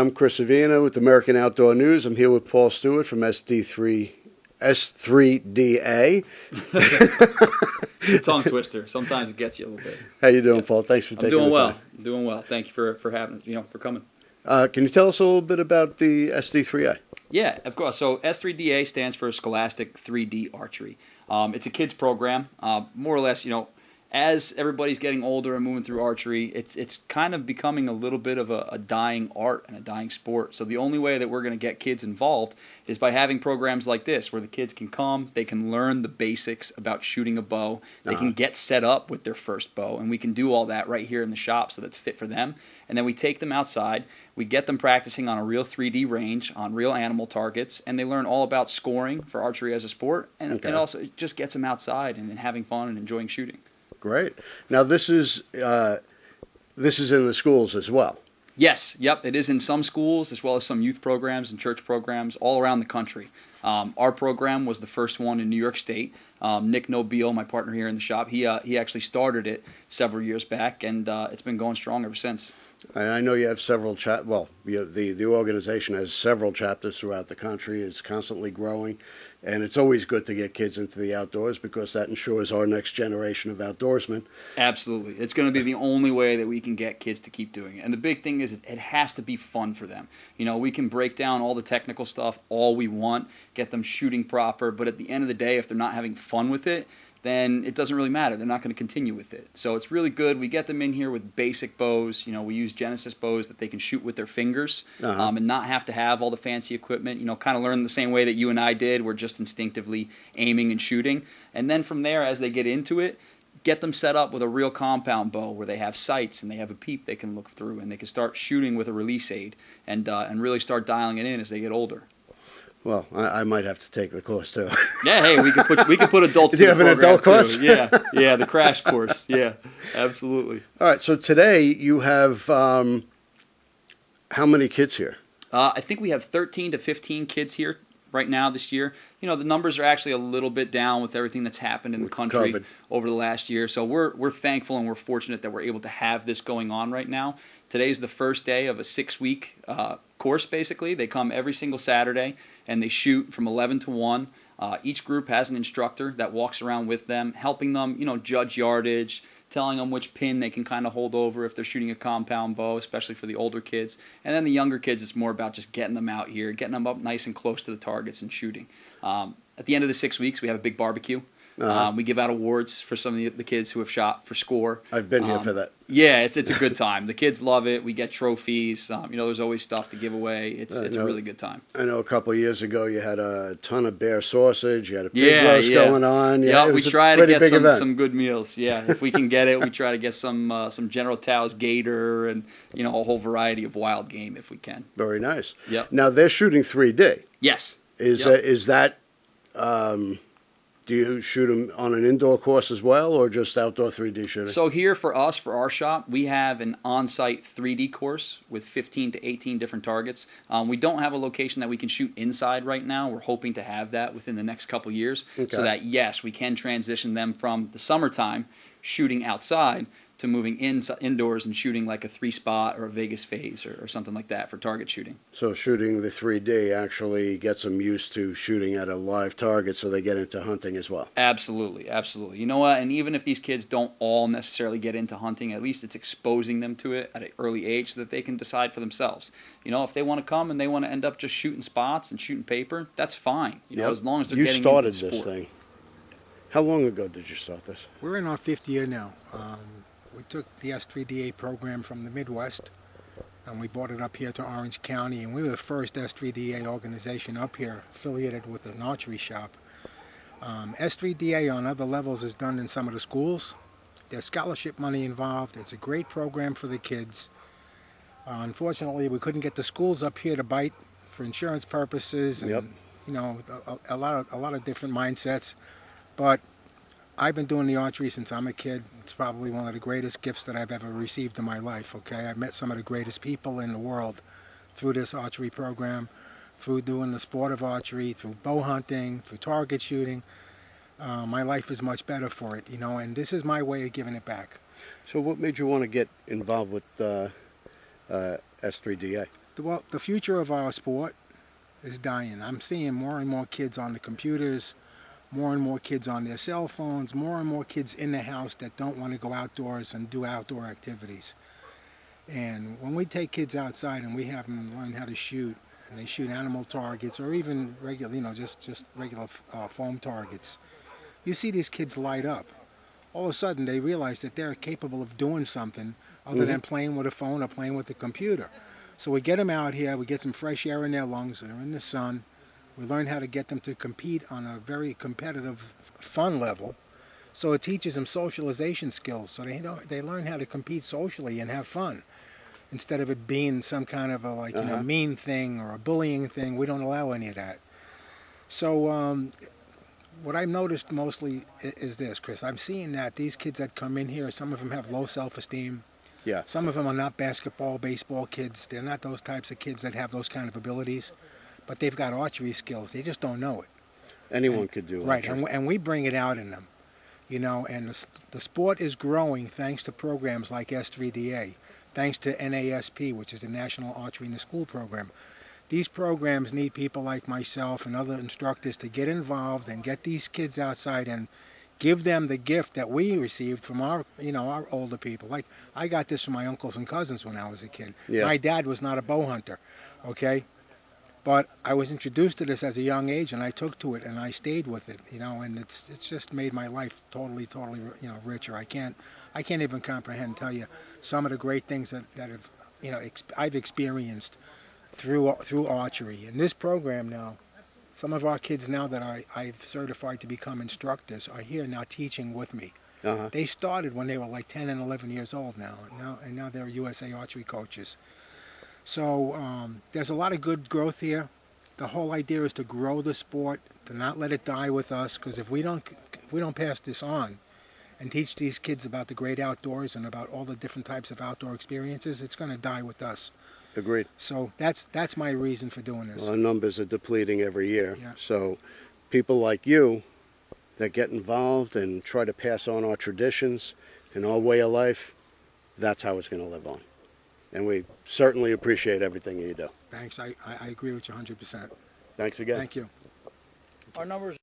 I'm Chris Avina with American Outdoor News. I'm here with Paul Stewart from S3DA. Tongue twister. Sometimes it gets you a little bit. How you doing, Paul? Thanks for taking the time. I'm doing well. Thank you for having, for coming. Can you tell us a little bit about the SD3A? Yeah, of course. So S3DA stands for Scholastic 3D Archery. It's a kids program. More or less, as everybody's getting older and moving through archery, it's kind of becoming a little bit of a dying art and a dying sport. So the only way that we're going to get kids involved is by having programs like this where the kids can come, they can learn the basics about shooting a bow, they can get set up with their first bow, and we can do all that right here in the shop so that's fit for them. And then we take them outside, we get them practicing on a real 3D range, on real animal targets, and they learn all about scoring for archery as a sport, and also it just gets them outside and having fun and enjoying shooting. Great. Now this is in the schools as well. Yes, yep, it is in some schools as well as some youth programs and church programs all around the country. Our program was the first one in New York State. Nick Nobile, my partner here in the shop, he actually started it several years back, and it's been going strong ever since. I know you have several the organization has several chapters throughout the country. It's constantly growing, and it's always good to get kids into the outdoors because that ensures our next generation of outdoorsmen. Absolutely. It's going to be the only way that we can get kids to keep doing it. And the big thing is it has to be fun for them. We can break down all the technical stuff all we want, get them shooting proper, but at the end of the day, if they're not having fun with it, then it doesn't really matter. They're not going to continue with it. So it's really good. We get them in here with basic bows. We use Genesis bows that they can shoot with their fingers and not have to have all the fancy equipment. Kind of learn the same way that you and I did. We're just instinctively aiming and shooting. And then from there, as they get into it, get them set up with a real compound bow where they have sights and they have a peep they can look through, and they can start shooting with a release aid and really start dialing it in as they get older. Well, I might have to take the course too. Yeah, hey, we could put adults. Do you have an adult course? Yeah, the crash course. Yeah, absolutely. All right, so today you have how many kids here? I think we have 13 to 15 kids here right now this year. The numbers are actually a little bit down with everything that's happened in the country over the last year. So we're thankful and we're fortunate that we're able to have this going on right now. Today's the first day of a 6-week course, basically. They come every single Saturday, and they shoot from 11 to 1. Each group has an instructor that walks around with them, helping them, judge yardage, telling them which pin they can kind of hold over if they're shooting a compound bow, especially for the older kids. And then the younger kids, it's more about just getting them out here, getting them up nice and close to the targets and shooting. At the end of the 6 weeks, we have a big barbecue. We give out awards for some of the kids who have shot for score. I've been here for that. Yeah, it's a good time. The kids love it. We get trophies. There's always stuff to give away. It's a really good time. I know a couple of years ago you had a ton of bear sausage. You had a pig roast going on. Yeah, we try to get some good meals. Yeah, if we can get it, we try to get some General Tao's gator and a whole variety of wild game if we can. Very nice. Yep. Now they're shooting 3D. Yes. Is that do you shoot them on an indoor course as well, or just outdoor 3D shooting? So here for us, for our shop, we have an on-site 3D course with 15 to 18 different targets. We don't have a location that we can shoot inside right now. We're hoping to have that within the next couple years, so that, yes, we can transition them from the summertime shooting outside to moving indoors and shooting like a 3-spot or a Vegas phase or something like that for target shooting. So shooting the 3D actually gets them used to shooting at a live target, so they get into hunting as well. Absolutely, absolutely. You know what? And even if these kids don't all necessarily get into hunting, at least it's exposing them to it at an early age so that they can decide for themselves. If they want to come and they want to end up just shooting spots and shooting paper, that's fine. As long as they're getting into the sport. You started this thing. How long ago did you start this? We're in our 5th year now. We took the S3DA program from the Midwest, and we brought it up here to Orange County, and we were the first S3DA organization up here affiliated with an archery shop. S3DA on other levels is done in some of the schools. There's scholarship money involved. It's a great program for the kids. Unfortunately, we couldn't get the schools up here to bite for insurance purposes, and a lot of different mindsets. But I've been doing the archery since I'm a kid. It's probably one of the greatest gifts that I've ever received in my life, okay? I've met some of the greatest people in the world through this archery program, through doing the sport of archery, through bow hunting, through target shooting. My life is much better for it, and this is my way of giving it back. So what made you want to get involved with S3DA? Well, the future of our sport is dying. I'm seeing more and more kids on the computers, more and more kids on their cell phones, more and more kids in the house that don't want to go outdoors and do outdoor activities. And when we take kids outside and we have them learn how to shoot, and they shoot animal targets or even regular, just regular foam targets, you see these kids light up. All of a sudden, they realize that they're capable of doing something other than playing with a phone or playing with a computer. So we get them out here, we get some fresh air in their lungs, they're in the sun. We learn how to get them to compete on a very competitive, fun level. So it teaches them socialization skills. So they learn how to compete socially and have fun, instead of it being some kind of a mean thing or a bullying thing. We don't allow any of that. So what I've noticed mostly is this, Chris. I'm seeing that these kids that come in here, some of them have low self-esteem. Yeah. Some of them are not basketball, baseball kids. They're not those types of kids that have those kind of abilities. But they've got archery skills. They just don't know it. Anyone could do Right, archery. and we bring it out in them. And the sport is growing thanks to programs like S3DA, thanks to NASP, which is the National Archery in the School program. These programs need people like myself and other instructors to get involved and get these kids outside and give them the gift that we received from our older people. Like, I got this from my uncles and cousins when I was a kid. Yeah. My dad was not a bow hunter, okay? But I was introduced to this as a young age, and I took to it, and I stayed with it, and it's just made my life totally, richer. I can't even comprehend and tell you some of the great things that have, I've experienced through archery. In this program now, some of our kids now that I've certified to become instructors are here now teaching with me. They started when they were like 10 and 11 years old now, and now they're USA archery coaches. So there's a lot of good growth here. The whole idea is to grow the sport, to not let it die with us, because if we don't pass this on and teach these kids about the great outdoors and about all the different types of outdoor experiences, it's going to die with us. Agreed. So that's my reason for doing this. Our numbers are depleting every year. Yeah. So people like you that get involved and try to pass on our traditions and our way of life, that's how it's going to live on. And we certainly appreciate everything you do. Thanks. I agree with you 100%. Thanks again. Thank you. Our numbers